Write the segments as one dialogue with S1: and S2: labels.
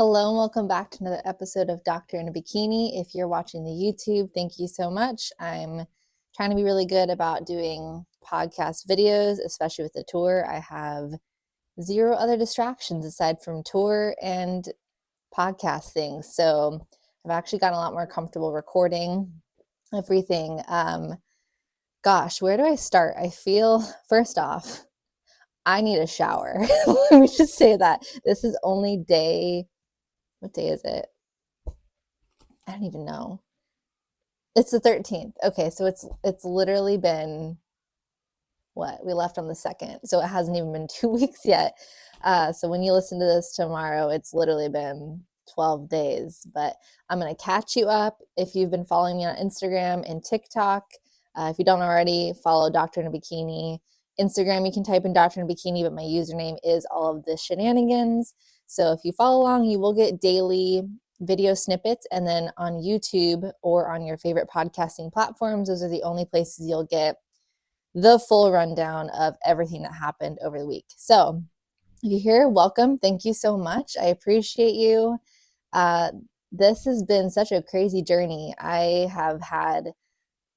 S1: Hello and welcome back to another episode of Doctor in a Bikini. If you're watching the YouTube, thank you so much. I'm trying to be really good about doing podcast videos, especially with the tour. I have zero other distractions aside from tour and podcast things. So I've actually gotten a lot more comfortable recording everything. Gosh, where do I start? I feel, first off, I need a shower. Let me just say that. This is only what day is it? I don't even know. It's the 13th. Okay, so it's literally been what? We left on the 2nd. So it hasn't even been 2 weeks yet. So when you listen to this tomorrow, it's literally been 12 days. But I'm going to catch you up. If you've been following me on Instagram and TikTok, if you don't already, follow Doctor in a Bikini. Instagram, you can type in Doctor in a Bikini, but my username is all of the shenanigans. So if you follow along, you will get daily video snippets. And then on YouTube or on your favorite podcasting platforms, those are the only places you'll get the full rundown of everything that happened over the week. So if you're here, welcome. Thank you so much. I appreciate you. This has been such a crazy journey. I have had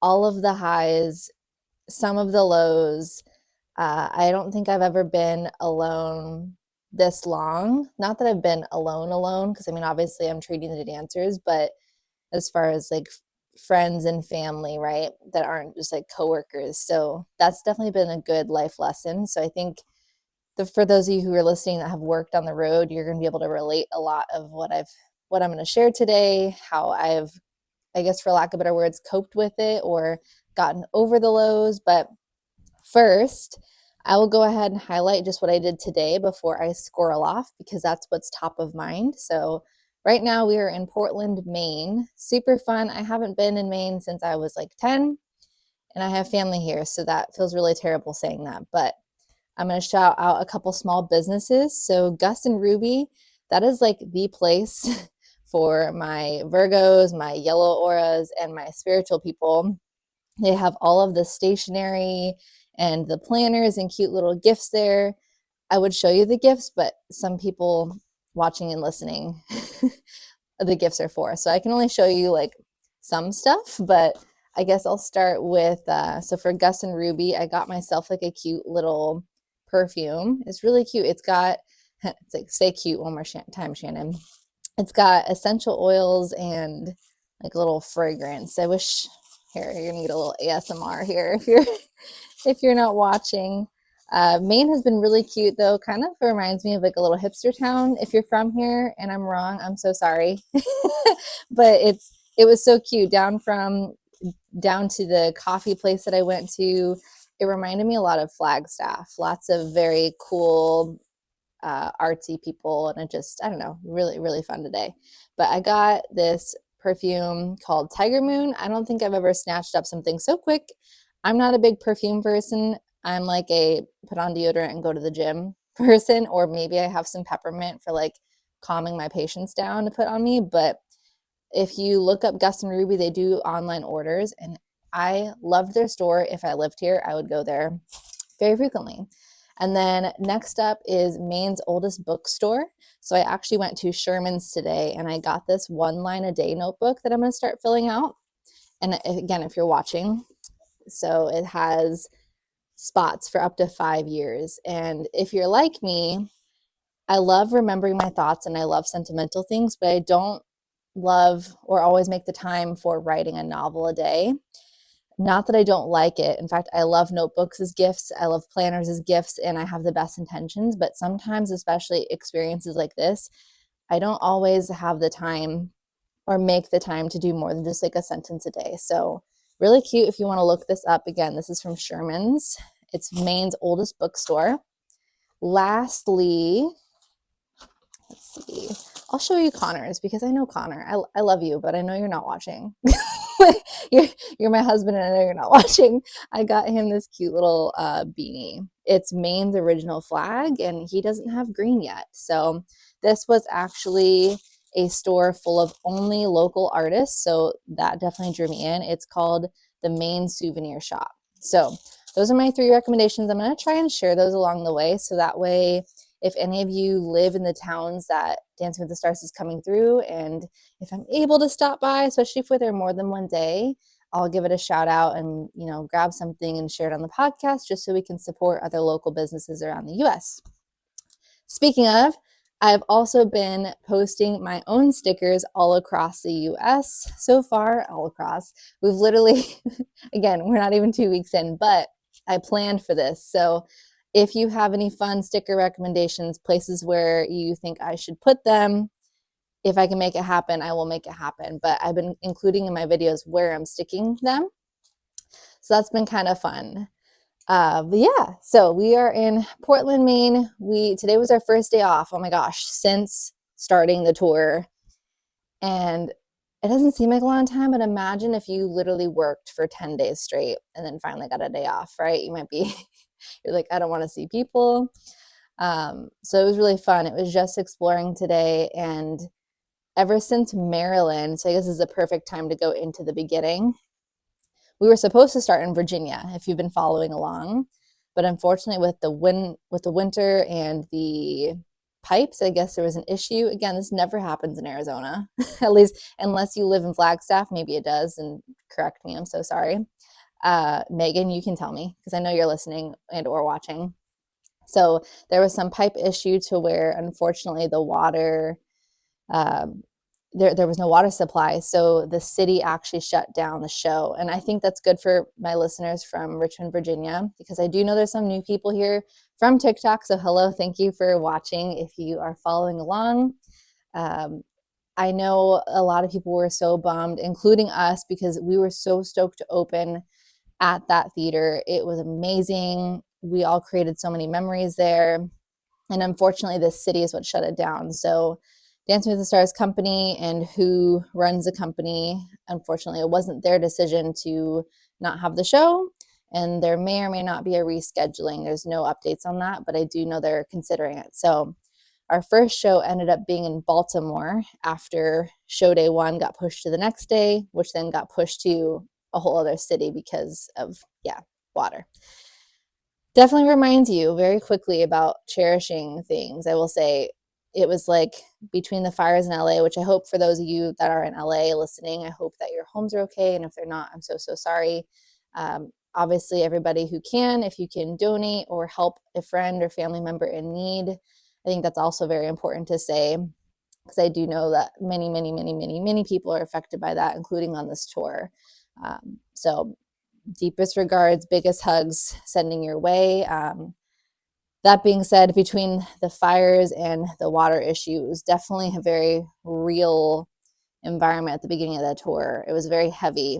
S1: all of the highs, some of the lows. I don't think I've ever been alone this long. Not that I've been alone, because I mean, obviously I'm treating the dancers, but as far as like friends and family, right, that aren't just like coworkers. So that's definitely been a good life lesson. So I think for those of you who are listening that have worked on the road, you're going to be able to relate a lot of what I'm going to share today, how I've, I guess for lack of better words, coped with it or gotten over the lows. But first, I will go ahead and highlight just what I did today before I squirrel off, because that's what's top of mind. So right now we are in Portland, Maine. Super fun. I haven't been in Maine since I was like 10, and I have family here, so that feels really terrible saying that. But I'm going to shout out a couple small businesses. So Gus and Ruby, that is like the place for my Virgos, my yellow auras, and my spiritual people. They have all of the stationery and the planners and cute little gifts there. I would show you the gifts, but some people watching and listening, the gifts are for. So I can only show you like some stuff, but I guess I'll start with, so for Gus and Ruby, I got myself like a cute little perfume. It's really cute. It's got, it's like, say cute one more time, Shannon. It's got essential oils and like a little fragrance. I wish, here, you're gonna get a little ASMR here if you're not watching. Maine has been really cute though. Kind of reminds me of like a little hipster town. If you're from here and I'm wrong, I'm so sorry. But it was so cute. Down to the coffee place that I went to, it reminded me a lot of Flagstaff. Lots of very cool artsy people, and I don't know, really, really fun today. But I got this perfume called Tiger Moon. I don't think I've ever snatched up something so quick. I'm not a big perfume person. I'm like a put on deodorant and go to the gym person, or maybe I have some peppermint for like calming my patients down to put on me. But if you look up Gus and Ruby, they do online orders, and I loved their store. If I lived here, I would go there very frequently. And then next up is Maine's oldest bookstore. So I actually went to Sherman's today, and I got this 1 line a day notebook that I'm going to start filling out. And again, if you're watching, so it has spots for up to 5 years. And if you're like me, I love remembering my thoughts and I love sentimental things, but I don't love or always make the time for writing a novel a day. Not that I don't like it. In fact, I love notebooks as gifts. I love planners as gifts, and I have the best intentions. But sometimes, especially experiences like this, I don't always have the time or make the time to do more than just like a sentence a day. So really cute if you want to look this up. Again, this is from Sherman's. It's Maine's oldest bookstore. Lastly, let's see. I'll show you Connor's, because I know Connor. I love you, but I know you're not watching. you're my husband, and I know you're not watching. I got him this cute little beanie. It's Maine's original flag, and he doesn't have green yet. So this was actually a store full of only local artists, so that definitely drew me in. It's called the Maine Souvenir Shop. So those are my 3 recommendations. I'm going to try and share those along the way, so that way if any of you live in the towns that Dancing with the Stars is coming through, and if I'm able to stop by, especially if we're there more than one day, I'll give it a shout out and, grab something and share it on the podcast just so we can support other local businesses around the US. Speaking of, I've also been posting my own stickers all across the US so far, all across. We've literally, again, we're not even 2 weeks in, but I planned for this. So if you have any fun sticker recommendations, places where you think I should put them, if I can make it happen, I will make it happen. But I've been including in my videos where I'm sticking them. So that's been kind of fun. But yeah, so we are in Portland, Maine. Today was our first day off. Oh my gosh, since starting the tour. And it doesn't seem like a long time, but imagine if you literally worked for 10 days straight and then finally got a day off, right? You might be, you're like, I don't want to see people. So it was really fun. It was just exploring today. And ever since Maryland, so I guess this is a perfect time to go into the beginning. We were supposed to start in Virginia, if you've been following along, but unfortunately with the winter and the pipes, I guess there was an issue. Again, this never happens in Arizona, at least unless you live in Flagstaff. Maybe it does, and correct me. I'm so sorry. Megan, you can tell me because I know you're listening and or watching. So there was some pipe issue to where, unfortunately, the water there was no water supply, so the city actually shut down the show. And I think that's good for my listeners from Richmond, Virginia, because I do know there's some new people here from TikTok. So hello, thank you for watching if you are following along. I know a lot of people were so bummed, including us, because we were so stoked to open at that theater. It was amazing. We all created so many memories there. And unfortunately, this city is what shut it down. So Dancing with the Stars company and who runs the company, unfortunately, it wasn't their decision to not have the show. And there may or may not be a rescheduling. There's no updates on that, but I do know they're considering it. So our first show ended up being in Baltimore after show day one got pushed to the next day, which then got pushed to a whole other city because of, water. Definitely reminds you very quickly about cherishing things. I will say it was like between the fires in LA, which I hope for those of you that are in LA listening, I hope that your homes are okay. And if they're not, I'm so, so sorry. Obviously, everybody who can, if you can donate or help a friend or family member in need, I think that's also very important to say, because I do know that many, many, many, many, many people are affected by that, including on this tour. So deepest regards, biggest hugs sending your way. That being said, between the fires and the water issue, it was definitely a very real environment at the beginning of that tour. It was very heavy.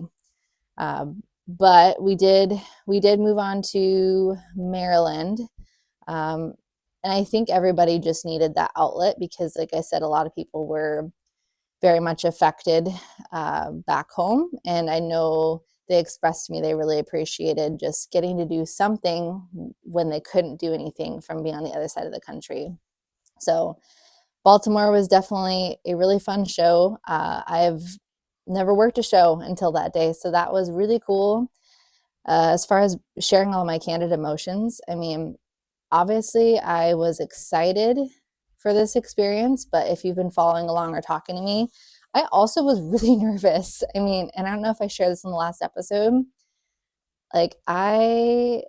S1: But we did move on to Maryland. And I think everybody just needed that outlet because, like I said, a lot of people were very much affected back home. And I know they expressed to me they really appreciated just getting to do something when they couldn't do anything from being on the other side of the country. So Baltimore was definitely a really fun show. I've never worked a show until that day, so that was really cool. As far as sharing all my candid emotions, I mean, obviously I was excited for this experience, but if you've been following along or talking to me, I also was really nervous. I mean, and I don't know if I shared this in the last episode. Like I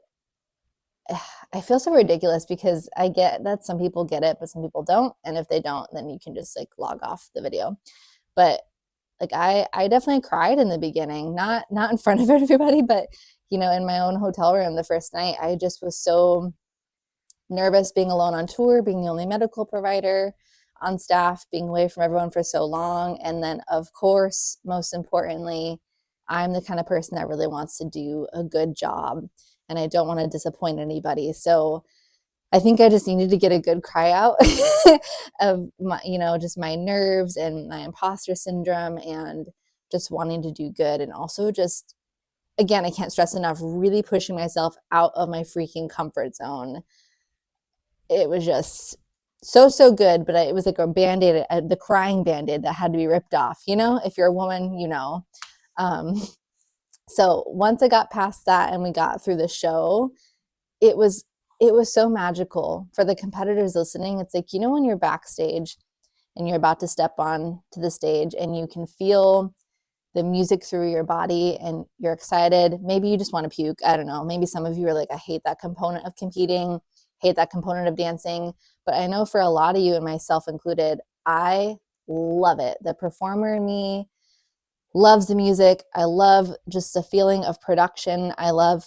S1: feel so ridiculous because I get that some people get it, but some people don't. And if they don't, then you can just like log off the video. But like I definitely cried in the beginning, not in front of everybody, but in my own hotel room the first night. I just was so nervous being alone on tour, being the only medical provider on staff, being away from everyone for so long. And then, of course, most importantly, I'm the kind of person that really wants to do a good job and I don't want to disappoint anybody. So I think I just needed to get a good cry out of my, just my nerves and my imposter syndrome and just wanting to do good. And also just, again, I can't stress enough, really pushing myself out of my freaking comfort zone. It was just so good, but it was like a Band-Aid, the crying Band-Aid that had to be ripped off, if you're a woman, so once I got past that and we got through the show, it was it was so magical. For the competitors listening, it's like, when you're backstage and you're about to step on to the stage and you can feel the music through your body and you're excited. Maybe you just want to puke. I don't know. Maybe some of you are like, I hate that component of competing, hate that component of dancing. But I know for a lot of you, and myself included, I love it. The performer in me loves the music. I love just the feeling of production. I love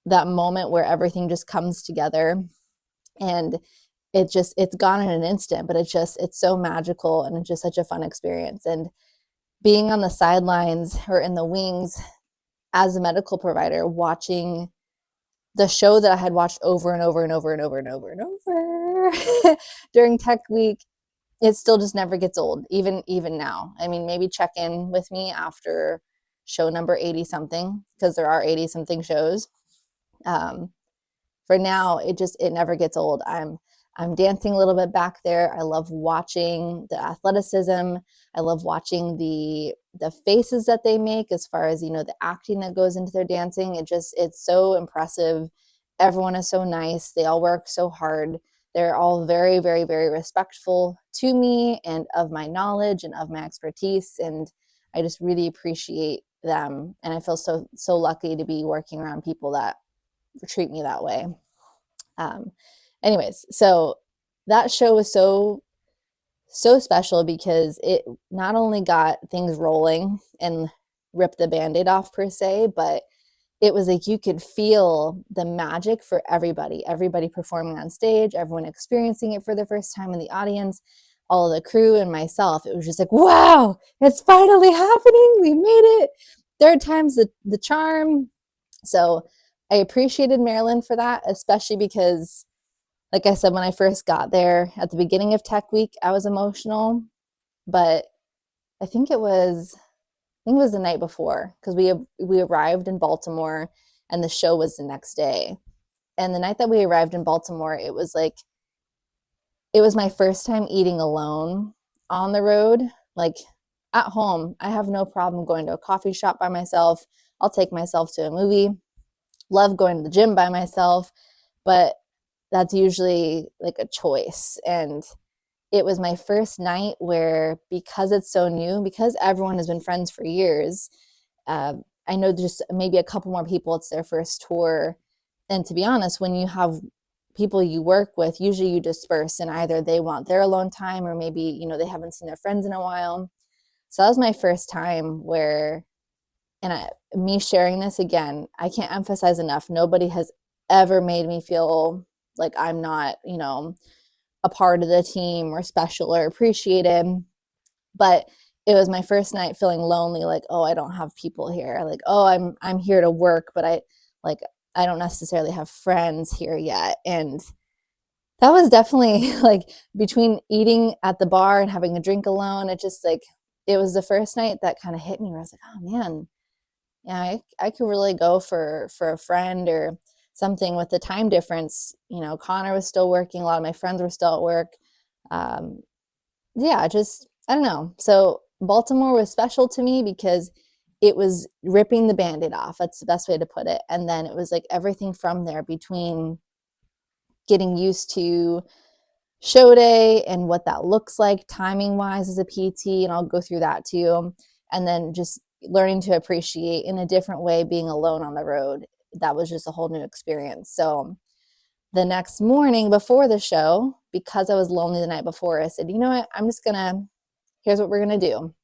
S1: that moment where everything just comes together, and it's gone in an instant, but it's so magical, and it's just such a fun experience. And being on the sidelines or in the wings as a medical provider, watching the show that I had watched over and over and over and over and over and over during Tech Week, it still just never gets old, even now. I mean, maybe check in with me after show number 80 something, because there are 80 something shows. For now, it never gets old. I'm dancing a little bit back there. I love watching the athleticism. I love watching the faces that they make, as far as, the acting that goes into their dancing. It's so impressive. Everyone is so nice. They all work so hard. They're all very, very, very respectful to me and of my knowledge and of my expertise. And I just really appreciate them. And I feel so, so lucky to be working around people that treat me that way. Anyways, so that show was so special, because it not only got things rolling and ripped the Band-Aid off per se, but it was like you could feel the magic for everybody performing on stage, everyone experiencing it for the first time in the audience, all of the crew and myself. It was just like, wow, it's finally happening. We made it. Third time's the charm. So I appreciated Maryland for that, especially because, like I said, when I first got there at the beginning of Tech Week, I was emotional. But I think it was the night before, because we arrived in Baltimore and the show was the next day. And the night that we arrived in Baltimore, it was my first time eating alone on the road. Like, at home, I have no problem going to a coffee shop by myself. I'll take myself to a movie. Love going to the gym by myself, but that's usually like a choice. And it was my first night where, because it's so new, because everyone has been friends for years, I know just maybe a couple more people, it's their first tour. And to be honest, when you have people you work with, usually you disperse, and either they want their alone time, or maybe, they haven't seen their friends in a while. So that was my first time where, and me sharing this again, I can't emphasize enough, nobody has ever made me feel like I'm not, a part of the team or special or appreciated. But it was my first night feeling lonely, like, oh, I don't have people here. Like, oh, I'm here to work, but I don't necessarily have friends here yet. And that was definitely like, between eating at the bar and having a drink alone, it was the first night that kind of hit me, where I was like, oh man, yeah, I could really go for a friend or something. With the time difference, Connor was still working. A lot of my friends were still at work. Yeah, just, I don't know. So Baltimore was special to me because it was ripping the Band-Aid off. That's the best way to put it. And then it was like everything from there, between getting used to show day and what that looks like timing wise as a PT, and I'll go through that too. And then just learning to appreciate in a different way being alone on the road. That was just a whole new experience. So the next morning before the show, because I was lonely the night before, I said, you know what, here's what we're going to do.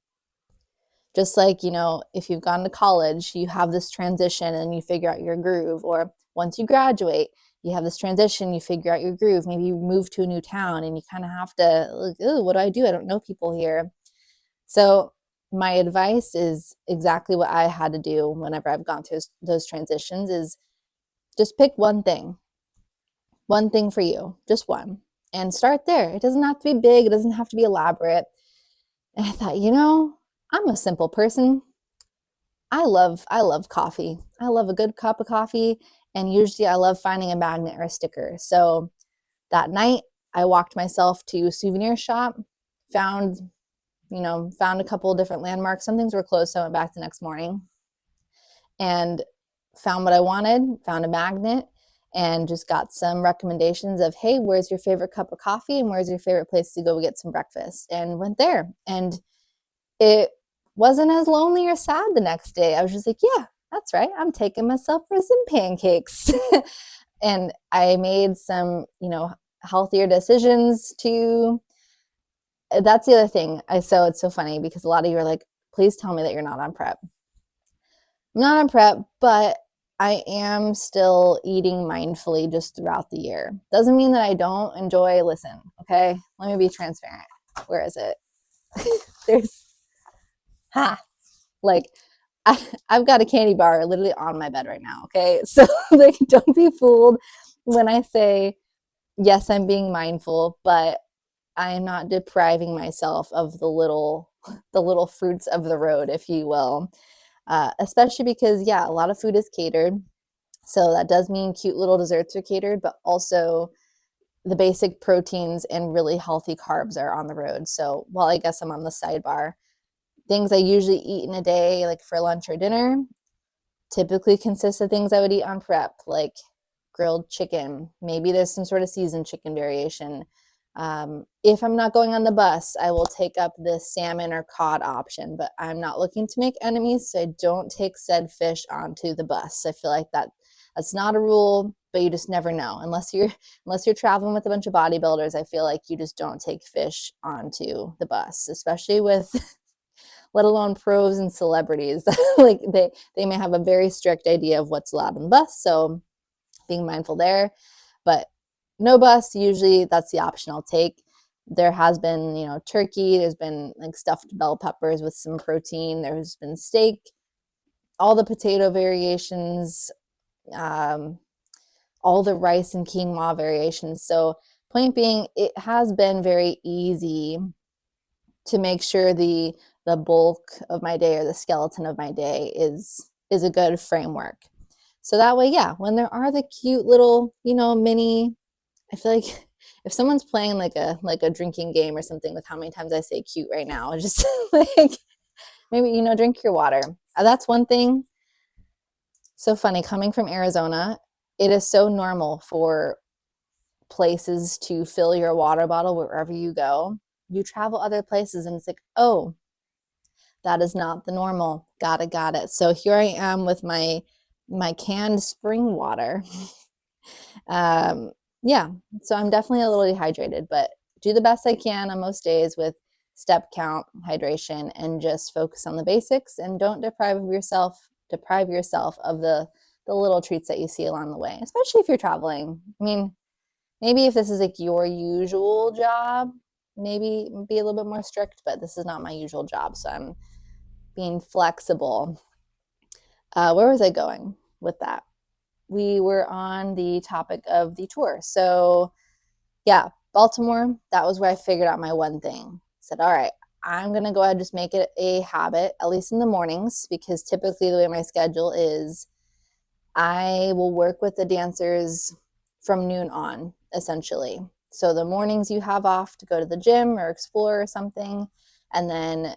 S1: Just like, if you've gone to college, you have this transition and you figure out your groove. Or once you graduate, you have this transition, you figure out your groove. Maybe you move to a new town and you kind of have to, like, oh, what do? I don't know people here. So my advice is exactly what I had to do whenever I've gone through those transitions, is just pick one thing for you, just one, and start there. It doesn't have to be big. It doesn't have to be elaborate. And I thought, I'm a simple person. I love coffee. I love a good cup of coffee. And usually I love finding a magnet or a sticker. So that night I walked myself to a souvenir shop, found a couple of different landmarks. Some things were closed, so I went back the next morning and found what I wanted, found a magnet, and just got some recommendations of, hey, where's your favorite cup of coffee and where's your favorite place to go get some breakfast, and went there. And it wasn't as lonely or sad the next day. I was just like, yeah, that's right, I'm taking myself for some pancakes. And I made some, healthier decisions to, that's the other thing. So it's so funny because a lot of you are like, please tell me that you're not on prep. I'm not on prep, but I am still eating mindfully just throughout the year. Doesn't mean that I don't enjoy, listen, okay? Let me be transparent. Where is it? There's, like, I've got a candy bar literally on my bed right now, okay? So, like, don't be fooled when I say, yes, I'm being mindful, but I am not depriving myself of the little fruits of the road, if you will. Especially because, yeah, a lot of food is catered. So that does mean cute little desserts are catered, but also the basic proteins and really healthy carbs are on the road. So while I guess I'm on the sidebar, things I usually eat in a day, like for lunch or dinner, typically consists of things I would eat on prep, like grilled chicken. Maybe there's some sort of seasoned chicken variation. If I'm not going on the bus, I will take up the salmon or cod option, but I'm not looking to make enemies, so I don't take said fish onto the bus. I feel like that's not a rule, but you just never know. Unless you're traveling with a bunch of bodybuilders, I feel like you just don't take fish onto the bus, especially with let alone pros and celebrities. Like they may have a very strict idea of what's allowed on the bus, so being mindful there. But no bus, usually that's the option I'll take. There has been, turkey, there's been like stuffed bell peppers with some protein, there's been steak, all the potato variations, all the rice and quinoa variations. So point being, it has been very easy to make sure the bulk of my day or the skeleton of my day is a good framework. So that way, yeah, when there are the cute little, mini, I feel like if someone's playing like a drinking game or something with how many times I say cute right now, just like maybe, drink your water. That's one thing. So funny, coming from Arizona, it is so normal for places to fill your water bottle wherever you go. You travel other places and it's like, oh, that is not the normal. Got it. So here I am with my canned spring water. Yeah, so I'm definitely a little dehydrated, but do the best I can on most days with step count, hydration, and just focus on the basics, and don't deprive yourself of the little treats that you see along the way, especially if you're traveling. I mean, maybe if this is like your usual job, maybe be a little bit more strict, but this is not my usual job, so I'm being flexible. Where was I going with that? We were on the topic of the tour. So yeah, Baltimore, that was where I figured out my one thing. I said, all right, I'm going to go ahead and just make it a habit, at least in the mornings, because typically the way my schedule is, I will work with the dancers from noon on, essentially. So the mornings you have off to go to the gym or explore or something, and then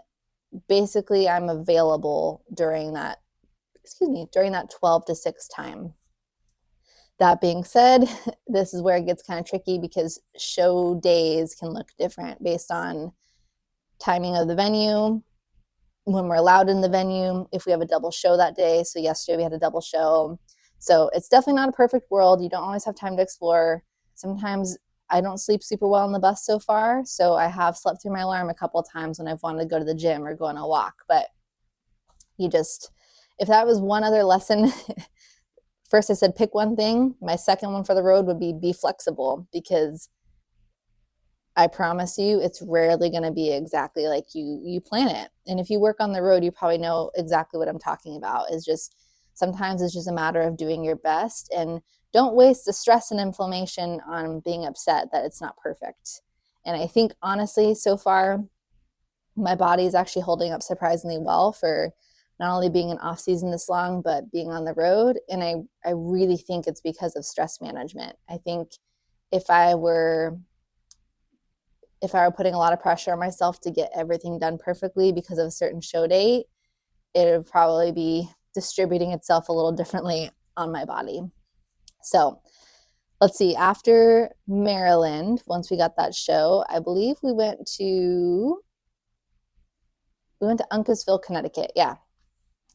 S1: basically I'm available during that 12 to 6 time. That being said, this is where it gets kind of tricky because show days can look different based on timing of the venue, when we're allowed in the venue, if we have a double show that day. So yesterday we had a double show. So it's definitely not a perfect world. You don't always have time to explore. Sometimes I don't sleep super well on the bus so far. So I have slept through my alarm a couple of times when I've wanted to go to the gym or go on a walk. But if that was one other lesson, first I said pick one thing. My second one for the road would be flexible, because I promise you it's rarely going to be exactly like you plan it. And if you work on the road, you probably know exactly what I'm talking about. Is just sometimes it's just a matter of doing your best, and don't waste the stress and inflammation on being upset that it's not perfect. And I think honestly, so far, my body is actually holding up surprisingly well for not only being in off season this long, but being on the road. And I really think it's because of stress management. I think if I were putting a lot of pressure on myself to get everything done perfectly because of a certain show date, it would probably be distributing itself a little differently on my body. So let's see, after Maryland, once we got that show, I believe we went to Uncasville, Connecticut. Yeah.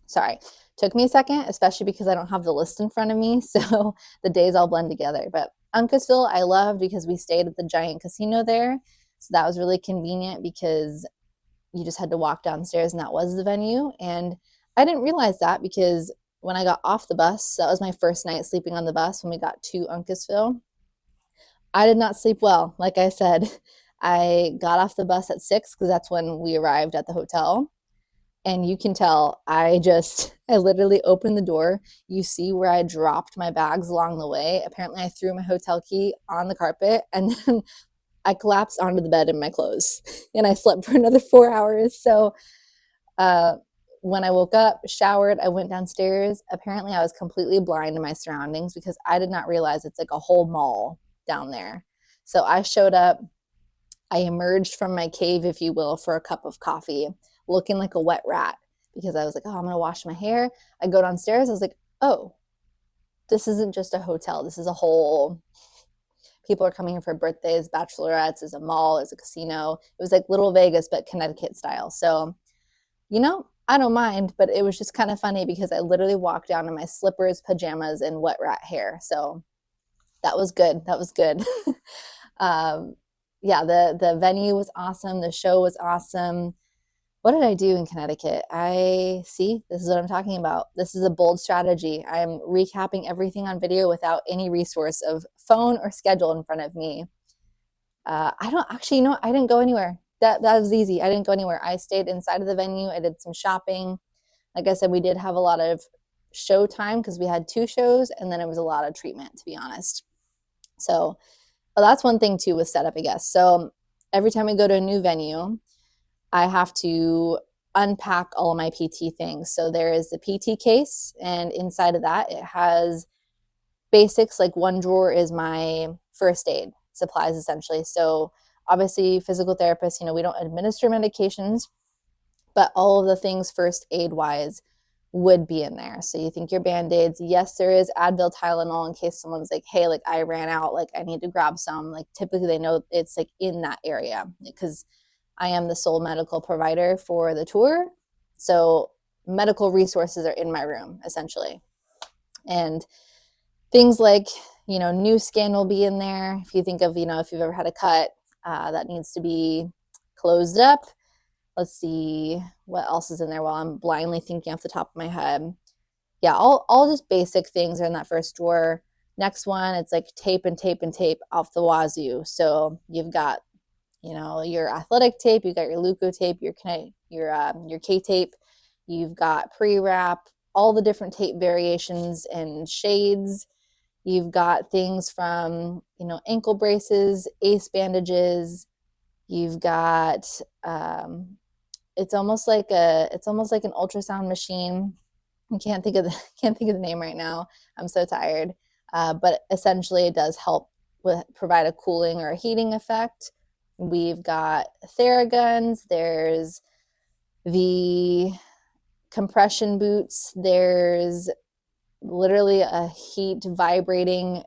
S1: Sorry. Took me a second, especially because I don't have the list in front of me. So the days all blend together. But Uncasville, I loved because we stayed at the giant casino there. So that was really convenient because you just had to walk downstairs and that was the venue. And I didn't realize that because when I got off the bus, that was my first night sleeping on the bus when we got to Uncasville. I did not sleep well. Like I said, I got off the bus at 6 because that's when we arrived at the hotel. And you can tell I literally opened the door. You see where I dropped my bags along the way. Apparently, I threw my hotel key on the carpet and then I collapsed onto the bed in my clothes and I slept for another 4 hours. So, uh, when I woke up, showered, I went downstairs. Apparently, I was completely blind to my surroundings because I did not realize it's like a whole mall down there. So, I showed up. I emerged from my cave, if you will, for a cup of coffee, looking like a wet rat because I was like, oh, I'm going to wash my hair. I go downstairs. I was like, oh, this isn't just a hotel. This is a whole, people are coming here for birthdays, bachelorettes, is a mall, is a casino. It was like Little Vegas, but Connecticut style. So, I don't mind, but it was just kind of funny because I literally walked down in my slippers, pajamas, and wet rat hair. So that was good. That was good. um, yeah, the venue was awesome. The show was awesome. What did I do in Connecticut? This is what I'm talking about. This is a bold strategy. I'm recapping everything on video without any resource of phone or schedule in front of me. I don't actually, I didn't go anywhere. That was easy. I didn't go anywhere. I stayed inside of the venue. I did some shopping. Like I said, we did have a lot of show time because we had 2 shows, and then it was a lot of treatment, to be honest. So that's one thing too with setup, I guess. So every time we go to a new venue, I have to unpack all of my PT things. So there is the PT case, and inside of that, it has basics. Like one drawer is my first aid supplies, essentially. So obviously, physical therapists, we don't administer medications, but all of the things first aid wise would be in there. So you think your band-aids, yes, there is Advil, Tylenol in case someone's like, hey, like I ran out, like I need to grab some. Like typically they know it's like in that area because I am the sole medical provider for the tour. So medical resources are in my room essentially. And things like, new skin will be in there. If you think of, if you've ever had a cut that needs to be closed up. Let's see what else is in there while I'm blindly thinking off the top of my head. Yeah, all just basic things are in that first drawer. Next one, it's like tape and tape and tape off the wazoo. So you've got, your athletic tape, you've got your Leuko tape, your K tape, you've got pre-wrap, all the different tape variations and shades. You've got things from, ankle braces, ace bandages. You've got it's almost like an ultrasound machine. I can't think of the name right now. I'm so tired. But essentially, it does help provide a cooling or a heating effect. We've got Theraguns. There's the compression boots. There's literally a heat vibrating.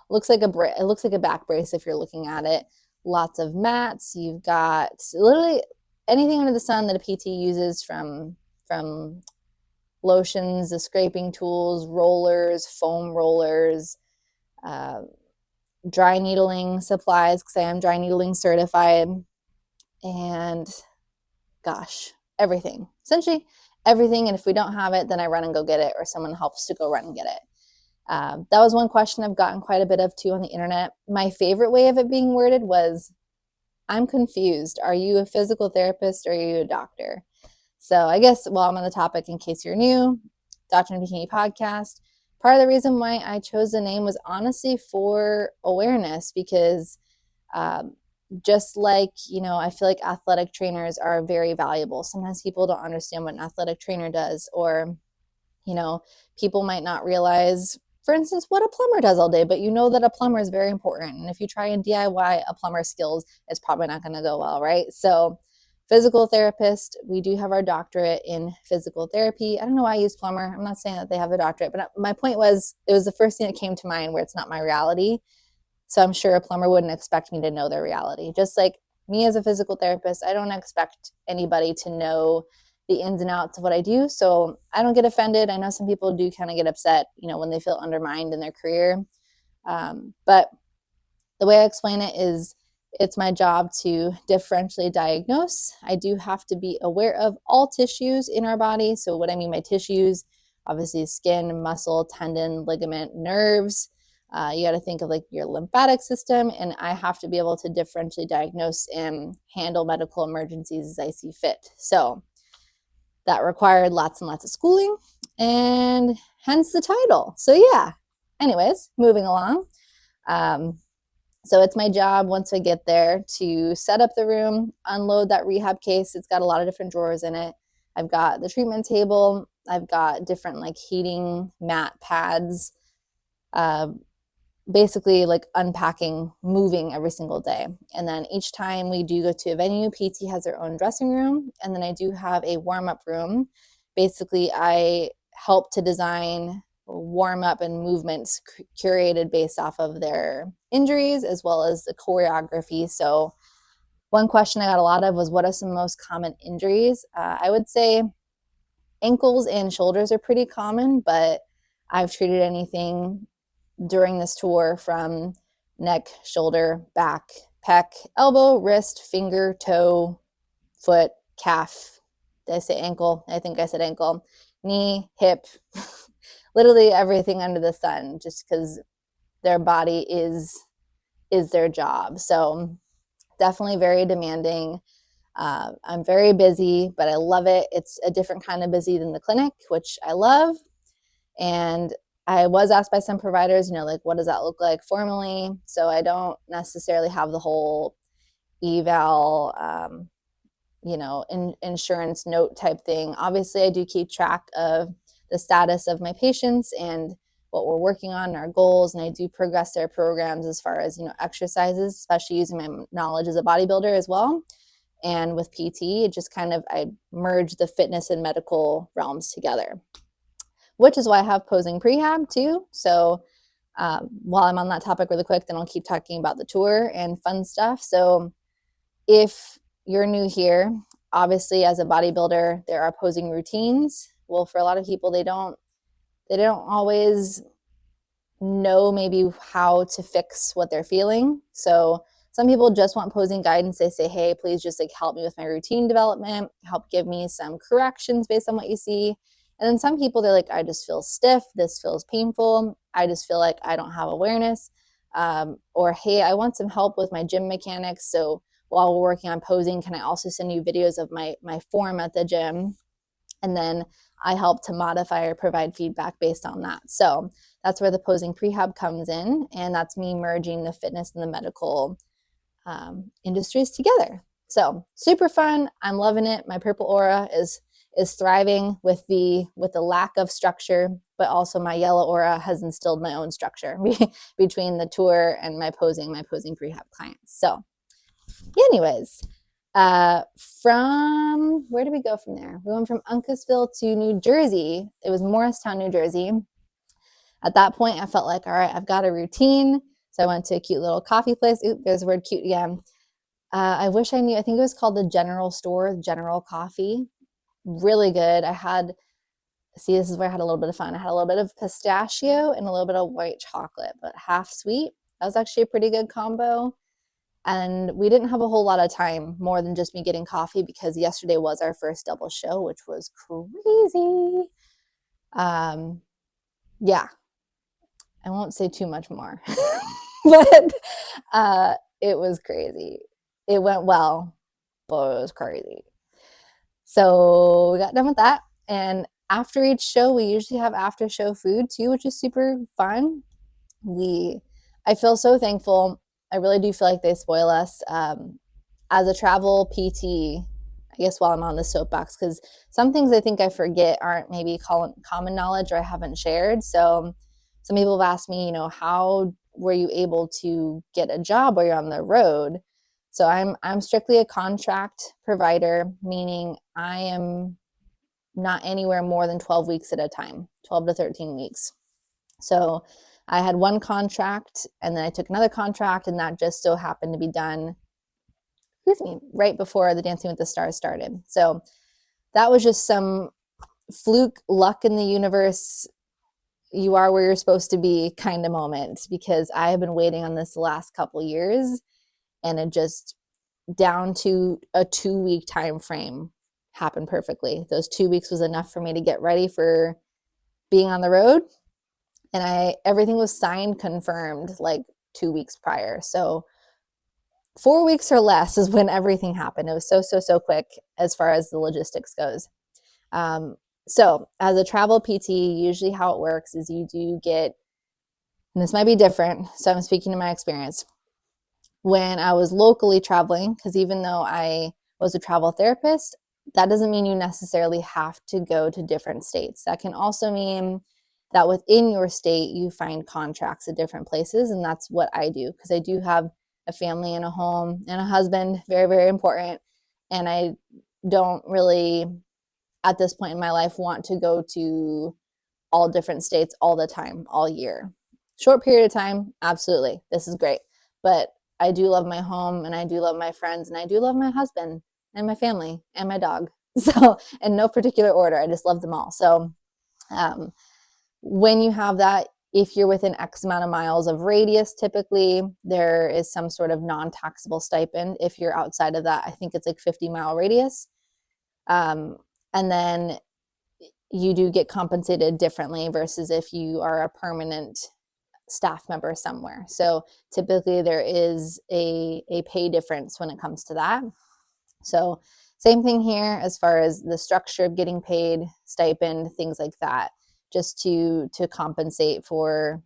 S1: looks like a back brace if you're looking at it. Lots of mats. You've got literally anything under the sun that a PT uses, from lotions, the scraping tools, rollers, foam rollers, dry needling supplies because I am dry needling certified, and gosh, everything. Essentially everything. And if we don't have it, then I run and go get it, or someone helps to go run and get it. That was one question I've gotten quite a bit of too on the internet. My favorite way of it being worded was, I'm confused. Are you a physical therapist or are you a doctor? So I guess while I'm on the topic, in case you're new, Doctor in a Bikini podcast, part of the reason why I chose the name was honestly for awareness because just like, I feel like athletic trainers are very valuable. Sometimes people don't understand what an athletic trainer does, or, people might not realize, for instance, what a plumber does all day, but that a plumber is very important. And if you try and DIY a plumber skills, it's probably not going to go well, right? So physical therapist. We do have our doctorate in physical therapy. I don't know why I use plumber. I'm not saying that they have a doctorate, but my point was, it was the first thing that came to mind where it's not my reality. So I'm sure a plumber wouldn't expect me to know their reality. Just like me as a physical therapist, I don't expect anybody to know the ins and outs of what I do. So I don't get offended. I know some people do kind of get upset, when they feel undermined in their career. But the way I explain it is, it's my job to differentially diagnose. I do have to be aware of all tissues in our body. So what I mean by tissues, obviously skin, muscle, tendon, ligament, nerves. You got to think of like your lymphatic system, and I have to be able to differentially diagnose and handle medical emergencies as I see fit. So that required lots and lots of schooling, and hence the title. So yeah, anyways, moving along. So it's my job, once I get there, to set up the room, unload that rehab case. It's got a lot of different drawers in it. I've got the treatment table. I've got different like heating mat pads, basically like unpacking, moving every single day. And then each time we do go to a venue, PT has their own dressing room. And then I do have a warm-up room. Basically, I help to design warm up and movements curated based off of their injuries as well as the choreography. So one question I got a lot of was, what are some most common injuries? I would say ankles and shoulders are pretty common, but I've treated anything during this tour from neck, shoulder, back, pec, elbow, wrist, finger, toe, foot, calf. Did I say ankle? I think I said ankle. Knee, hip, literally everything under the sun, just because their body is their job. So definitely very demanding. I'm very busy, but I love it. It's a different kind of busy than the clinic, which I love. And I was asked by some providers, like, what does that look like formally? So I don't necessarily have the whole eval, insurance note type thing. Obviously, I do keep track of the status of my patients and what we're working on, our goals, and I do progress their programs as far as, exercises, especially using my knowledge as a bodybuilder as well. And with PT, it just kind of, I merge the fitness and medical realms together, which is why I have posing prehab too. So while I'm on that topic really quick, then I'll keep talking about the tour and fun stuff. So if you're new here, obviously as a bodybuilder, there are posing routines. Well, for a lot of people, they don't always know maybe how to fix what they're feeling. So some people just want posing guidance. They say, hey, please just like help me with my routine development, help give me some corrections based on what you see. And then some people, they're like, I just feel stiff. This feels painful. I just feel like I don't have awareness. Or, hey, I want some help with my gym mechanics. So while we're working on posing, can I also send you videos of my form at the gym? And then I help to modify or provide feedback based on that. So that's where the posing prehab comes in. And that's me merging the fitness and the medical industries together. So super fun. I'm loving it. My purple aura is thriving with the lack of structure, but also my yellow aura has instilled my own structure between the tour and my posing prehab clients. So anyways, from where did we go from there? We went from Uncasville to New Jersey. It was Morristown, New Jersey. At that point, I felt like, all right, I've got a routine. So I went to a cute little coffee place. Oop, there's the word cute again. I wish I knew. I think it was called the General Store, General Coffee. Really good. This is where I had a little bit of fun. I had a little bit of pistachio and a little bit of white chocolate, but half sweet. That was actually a pretty good combo. And we didn't have a whole lot of time more than just me getting coffee because yesterday was our first double show, which was crazy. Yeah, I won't say too much more, but it was crazy. It went well, but it was crazy. So we got done with that. And after each show, we usually have after show food too, which is super fun. I feel so thankful. I really do feel like they spoil us. As a travel PT, I guess while I'm on the soapbox, because some things I think I forget aren't maybe common knowledge or I haven't shared. So some people have asked me, how were you able to get a job while you're on the road? So I'm strictly a contract provider, meaning I am not anywhere more than 12 weeks at a time, 12 to 13 weeks. So I had one contract and then I took another contract, and that just so happened to be done, right before the Dancing with the Stars started. So that was just some fluke luck in the universe. You are where you're supposed to be kind of moment, because I have been waiting on this the last couple years, and it just down to a 2-week time frame happened perfectly. Those 2 weeks was enough for me to get ready for being on the road, and everything was signed, confirmed like 2 weeks prior. So 4 weeks or less is when everything happened. It was so quick as far as the logistics goes. So as a travel PT, usually how it works is you do get, and this might be different, so I'm speaking to my experience. When I was locally traveling, because even though I was a travel therapist, that doesn't mean you necessarily have to go to different states. That can also mean that within your state, you find contracts at different places, and that's what I do, because I do have a family and a home and a husband, very, very important, and I don't really, at this point in my life, want to go to all different states all the time, all year. Short period of time, absolutely, this is great, but I do love my home, and I do love my friends, and I do love my husband and my family and my dog. So, in no particular order, I just love them all. So, when you have that, if you're within X amount of miles of radius, typically there is some sort of non-taxable stipend. If you're outside of that, I think it's like 50-mile radius. And then you do get compensated differently versus if you are a permanent staff member somewhere. So typically there is a pay difference when it comes to that. So same thing here as far as the structure of getting paid, stipend, things like that, just to compensate for,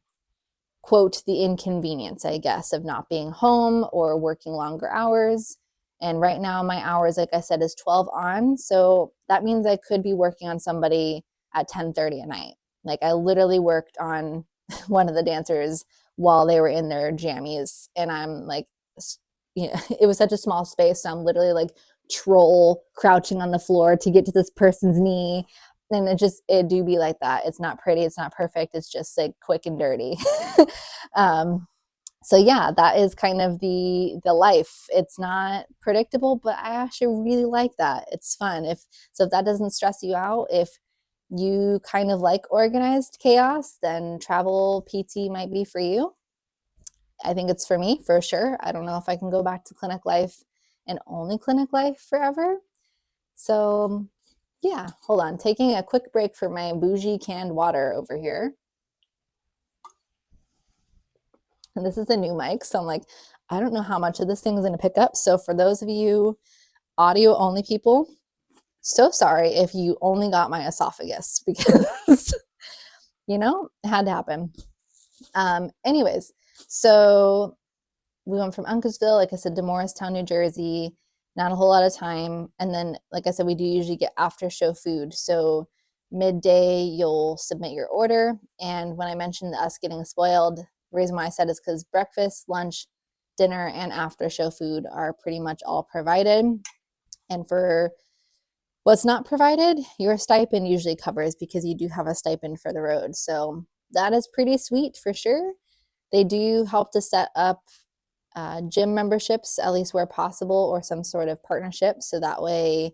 S1: quote, the inconvenience, I guess, of not being home or working longer hours. And right now my hours, like I said, is 12 on. So that means I could be working on somebody at 10:30 at night. Like I literally worked on one of the dancers while they were in their jammies. And I'm like, you know, it was such a small space. So I'm literally like troll crouching on the floor to get to this person's knee. And it do be like that. It's not pretty. It's not perfect. It's just like quick and dirty. So yeah, that is kind of the life. It's not predictable, but I actually really like that. It's fun. If that doesn't stress you out, if you kind of like organized chaos, then travel PT might be for you. I think it's for me for sure. I don't know if I can go back to clinic life and only clinic life forever. So yeah, hold on. Taking a quick break for my bougie canned water over here. And this is a new mic, so I'm like, I don't know how much of this thing is going to pick up. So for those of you audio only people, so sorry if you only got my esophagus, because you know, it had to happen. Anyways, so we went from Uncasville, like I said, to Morristown, New Jersey, not a whole lot of time. And then, like I said, we do usually get after show food. So midday, you'll submit your order. And when I mentioned us getting spoiled, the reason why I said is because breakfast, lunch, dinner, and after show food are pretty much all provided. And for what's not provided, your stipend usually covers, because you do have a stipend for the road. So that is pretty sweet for sure. They do help to set up gym memberships, at least where possible, or some sort of partnership. So that way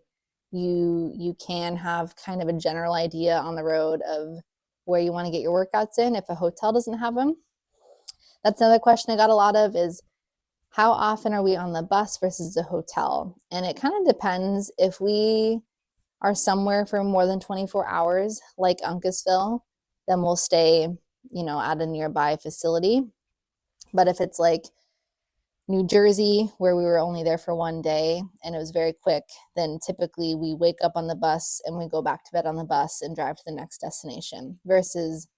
S1: you can have kind of a general idea on the road of where you want to get your workouts in if a hotel doesn't have them. That's another question I got a lot of, is how often are we on the bus versus the hotel? And it kind of depends. If we are somewhere for more than 24 hours, like Uncasville, then we'll stay, at a nearby facility. But if it's like New Jersey, where we were only there for one day and it was very quick, then typically we wake up on the bus and we go back to bed on the bus and drive to the next destination. Versus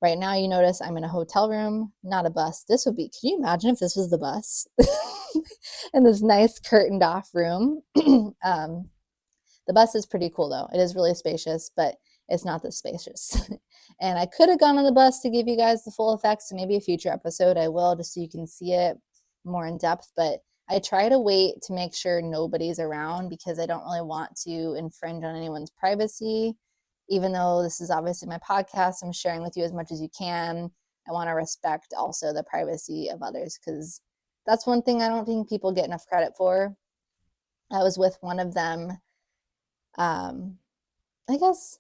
S1: right now, you notice I'm in a hotel room, not a bus. Can you imagine if this was the bus? In this nice curtained off room. The bus is pretty cool though. It is really spacious, but it's not this spacious. And I could have gone on the bus to give you guys the full effects. So maybe a future episode I will, just so you can see it more in depth. But I try to wait to make sure nobody's around because I don't really want to infringe on anyone's privacy. Even though this is obviously my podcast, I'm sharing with you as much as you can. I want to respect also the privacy of others because that's one thing I don't think people get enough credit for. I was with one of them. Um, I guess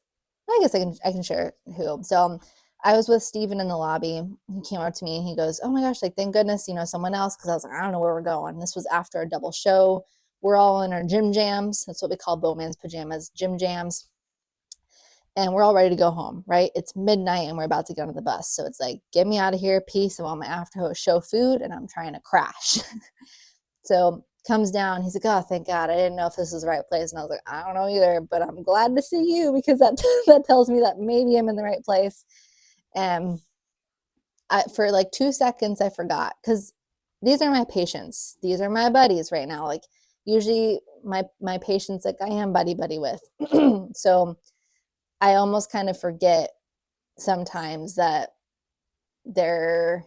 S1: I can share who. So I was with Steven in the lobby. He came up to me and he goes, "Oh my gosh, like thank goodness, someone else." Because I was like, I don't know where we're going. This was after a double show. We're all in our gym jams. That's what we call Bowman's pajamas, gym jams. And we're all ready to go home, right? It's midnight and we're about to get on the bus. So it's like, get me out of here, peace. I want my after show food and I'm trying to crash. So comes down, he's like, "Oh, thank God, I didn't know if this was the right place." And I was like, "I don't know either, but I'm glad to see you because that tells me that maybe I'm in the right place." And for like 2 seconds I forgot, because these are my patients, these are my buddies right now. Like usually my patients, like I am buddy with. So I almost kind of forget sometimes that they're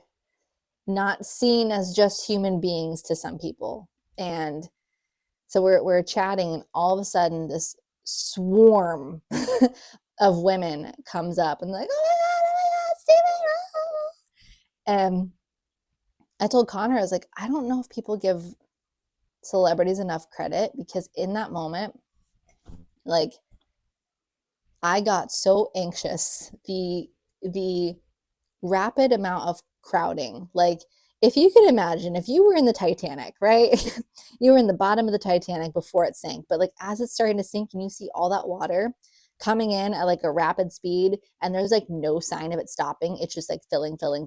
S1: not seen as just human beings to some people. And so we're chatting, and all of a sudden, this swarm of women comes up and like, "Oh my God, Steven!" And I told Connor, I was like, I don't know if people give celebrities enough credit because in that moment, like, I got so anxious. The rapid amount of crowding. Like, if you could imagine, if you were in the Titanic, right? You were in the bottom of the Titanic before it sank, but like as it's starting to sink and you see all that water coming in at like a rapid speed and there's like no sign of it stopping. It's just like filling, coming.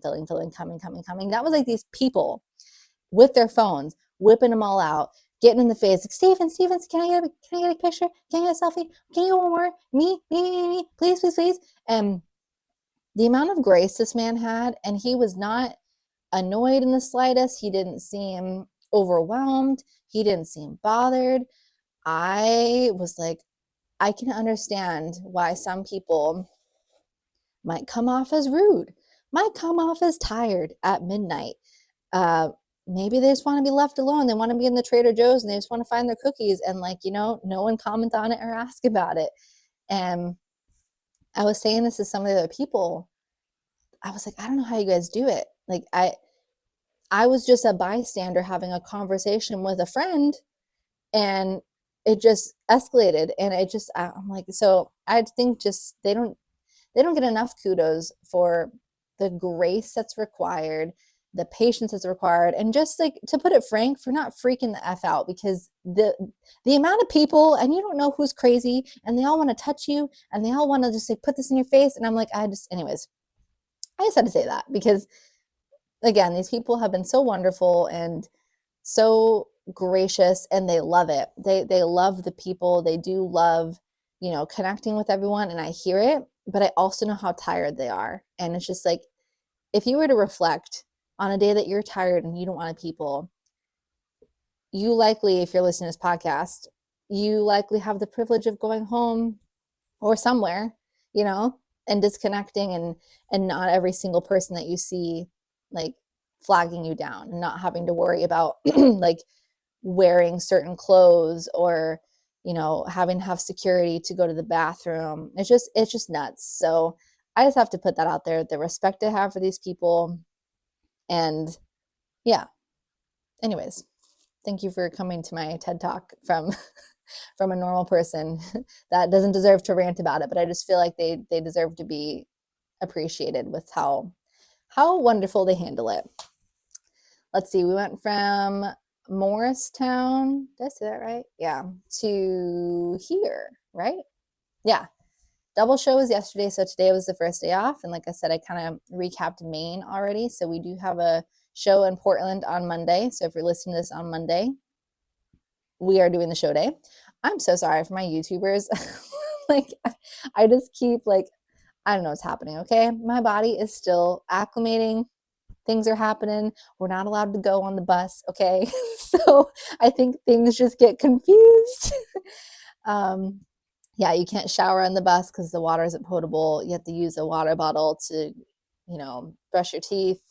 S1: That was like these people with their phones, whipping them all out, getting in the face, like, Steven, can I get a picture? Can I get a selfie? Can you get one more? Me, please. And the amount of grace this man had, and he was not annoyed in the slightest. He didn't seem overwhelmed. He didn't seem bothered. I was like, I can understand why some people might come off as rude, might come off as tired at midnight. Uh, Maybe they just want to be left alone. They want to be in the Trader Joe's and they just want to find their cookies and like, no one comment on it or ask about it. And I was saying this to some of the other people. I was like, I don't know how you guys do it. Like I was just a bystander having a conversation with a friend and it just escalated and I'm like, so I think just they don't get enough kudos for the grace that's required, the patience that's required, and just like, to put it frank, for not freaking the F out, because the amount of people, and you don't know who's crazy, and they all want to touch you and they all want to just like put this in your face. And I'm like, anyways, I just had to say that because again, these people have been so wonderful and so gracious and they love it. They love the people. They do love, connecting with everyone, and I hear it, but I also know how tired they are. And it's just like, if you were to reflect on a day that you're tired and you don't want people, you likely, if you're listening to this podcast, you likely have the privilege of going home or somewhere, you know, and disconnecting, and not every single person that you see like flagging you down and not having to worry about like wearing certain clothes or having to have security to go to the bathroom. It's just nuts. So I just have to put that out there, the respect I have for these people. And yeah, anyways, thank you for coming to my TED Talk from from a normal person that doesn't deserve to rant about it, but I just feel like they deserve to be appreciated with how wonderful they handle it. Let's see, we went from Morristown, did I say that right? Yeah, to here, right? Yeah. Double show was yesterday, so today was the first day off. And like I said, I kind of recapped Maine already. So we do have a show in Portland on Monday. So if you're listening to this on Monday, we are doing the show day. I'm so sorry for my YouTubers. Like, I just keep like, I don't know what's happening, okay? My body is still acclimating. Things are happening. We're not allowed to go on the bus, okay? So I think things just get confused. Yeah, you can't shower on the bus because the water isn't potable. You have to use a water bottle to, brush your teeth.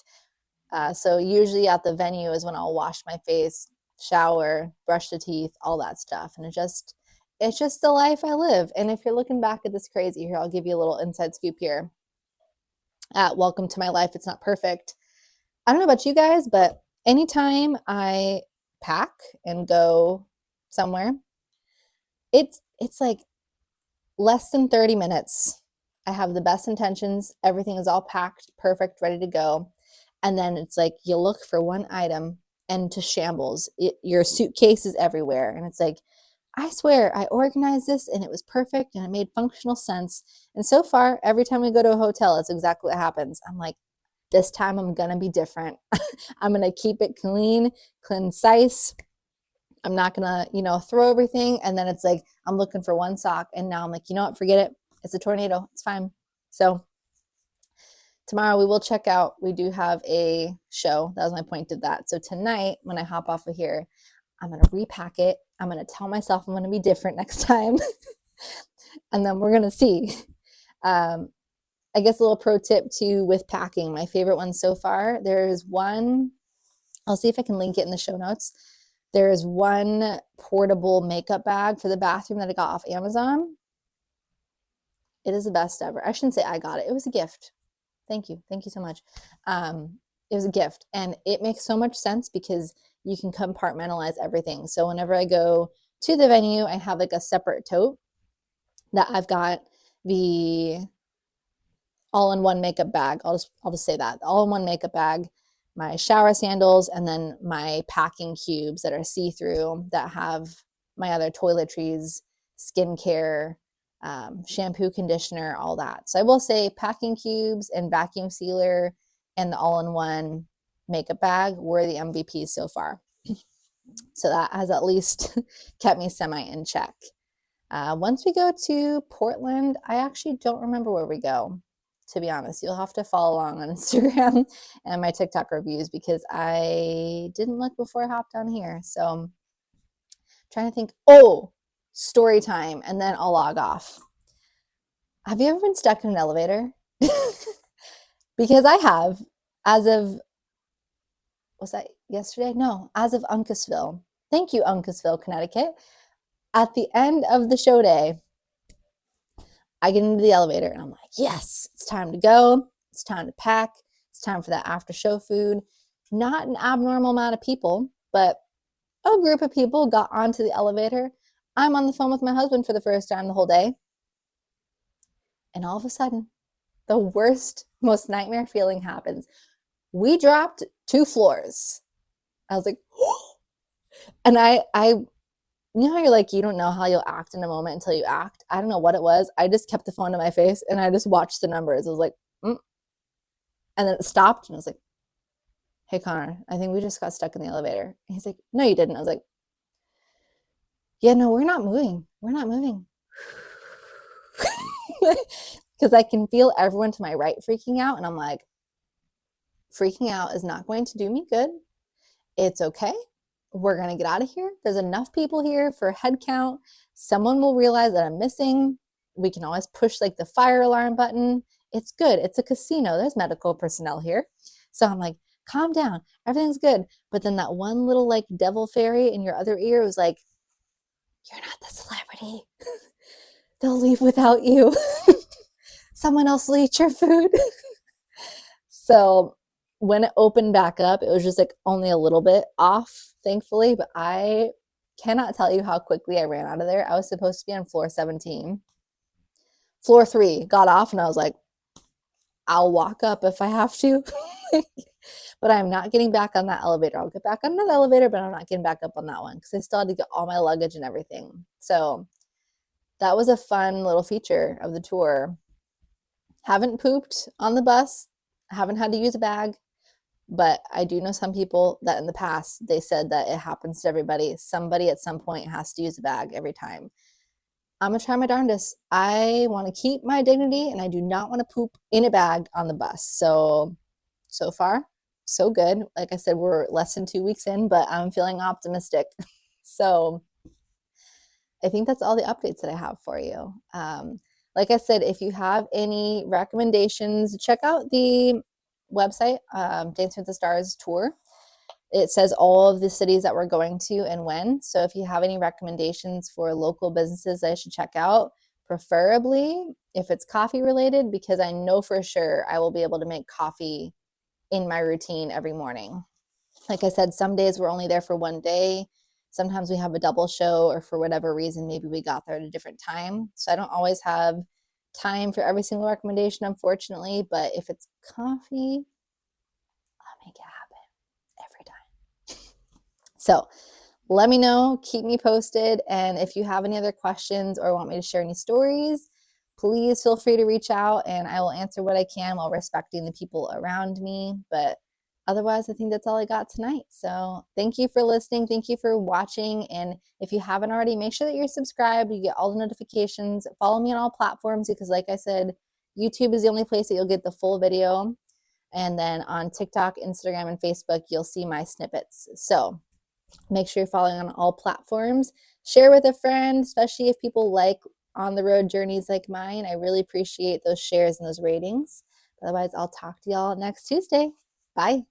S1: So usually at the venue is when I'll wash my face shower, brush the teeth, all that stuff. And it's just the life I live. And if you're looking back at this crazy, here, I'll give you a little inside scoop here. Welcome to my life. It's not perfect. I don't know about you guys, but anytime I pack and go somewhere, it's like less than 30 minutes. I have the best intentions. Everything is all packed, perfect, ready to go. And then it's like you look for one item and to shambles. Your suitcase is everywhere. And it's like, I swear I organized this and it was perfect and it made functional sense. And so far, every time we go to a hotel, it's exactly what happens. I'm like, this time I'm going to be different. I'm going to keep it clean, concise. I'm not going to, throw everything. And then it's like, I'm looking for one sock. And now I'm like, you know what? Forget it. It's a tornado. It's fine. So tomorrow we will check out. We do have a show. That was my point of that. So tonight, when I hop off of here, I'm going to repack it. I'm going to tell myself I'm going to be different next time. And then we're going to see. I guess a little pro tip too with packing. My favorite one so far. There's one, I'll see if I can link it in the show notes. There is one portable makeup bag for the bathroom that I got off Amazon. It is the best ever. I shouldn't say I got it. It was a gift. Thank you. Thank you so much. It was a gift. And it makes so much sense because you can compartmentalize everything. So whenever I go to the venue, I have like a separate tote that I've got the all-in-one makeup bag. I'll just say that. All-in-one makeup bag, my shower sandals, and then my packing cubes that are see-through that have my other toiletries, skincare, shampoo, conditioner, all that. So I will say packing cubes and vacuum sealer and the all-in-one makeup bag were the MVPs so far. So that has at least kept me semi in check. Once we go to Portland, I actually don't remember where we go, to be honest. You'll have to follow along on Instagram and my TikTok reviews because I didn't look before I hopped on here. So I'm trying to think, story time, and then I'll log off. Have you ever been stuck in an elevator? Because I have, as of, was that yesterday? No, as of Uncasville. Thank you, Uncasville, Connecticut. At the end of the show day, I get into the elevator and I'm like, yes, it's time to go. It's time to pack. It's time for that after show food. Not an abnormal amount of people, but a group of people got onto the elevator. I'm on the phone with my husband for the first time the whole day. And all of a sudden, the worst, most nightmare feeling happens. We dropped 2 floors. I was like, oh. And I you know how you're like, you don't know how you'll act in a moment until you act? I don't know what it was. I just kept the phone to my face and I just watched the numbers. I was like, And then it stopped and I was like, hey, Connor, I think we just got stuck in the elevator. And he's like, no, you didn't. I was like, yeah, no, we're not moving. We're not moving. Because I can feel everyone to my right freaking out. And I'm like, freaking out is not going to do me good. It's okay. We're going to get out of here. There's enough people here for a head count. Someone will realize that I'm missing. We can always push like the fire alarm button. It's good. It's a casino. There's medical personnel here. So I'm like, calm down. Everything's good. But then that one little like devil fairy in your other ear was like, you're not the celebrity. They'll leave without you. Someone else will eat your food. So when it opened back up, it was just like only a little bit off, thankfully, but I cannot tell you how quickly I ran out of there. I was supposed to be on floor 17. Floor 3, got off, and I was like, I'll walk up if I have to. But I'm not getting back on that elevator. I'll get back on another elevator, but I'm not getting back up on that one because I still had to get all my luggage and everything. So that was a fun little feature of the tour. Haven't pooped on the bus. Haven't had to use a bag. But I do know some people that in the past, they said that it happens to everybody. Somebody at some point has to use a bag every time. I'm going to try my darndest. I want to keep my dignity and I do not want to poop in a bag on the bus. So far, so good. Like I said, we're less than 2 weeks in, but I'm feeling optimistic. So I think that's all the updates that I have for you. Like I said, if you have any recommendations, check out the website, Dancing with the Stars tour. It says all of the cities that we're going to and when. So if you have any recommendations for local businesses that I should check out, preferably if it's coffee related, because I know for sure I will be able to make coffee in my routine every morning. Like I said, some days we're only there for one day. Sometimes we have a double show, or for whatever reason, maybe we got there at a different time. So I don't always have time for every single recommendation, unfortunately. But if it's coffee, I'll make it happen every time. So let me know, keep me posted. And if you have any other questions or want me to share any stories, please feel free to reach out and I will answer what I can while respecting the people around me. But otherwise, I think that's all I got tonight. So thank you for listening. Thank you for watching. And if you haven't already, make sure that you're subscribed. You get all the notifications. Follow me on all platforms because, like I said, YouTube is the only place that you'll get the full video. And then on TikTok, Instagram, and Facebook, you'll see my snippets. So make sure you're following on all platforms. Share with a friend, especially if people like on the road journeys like mine. I really appreciate those shares and those ratings. Otherwise, I'll talk to y'all next Tuesday. Bye.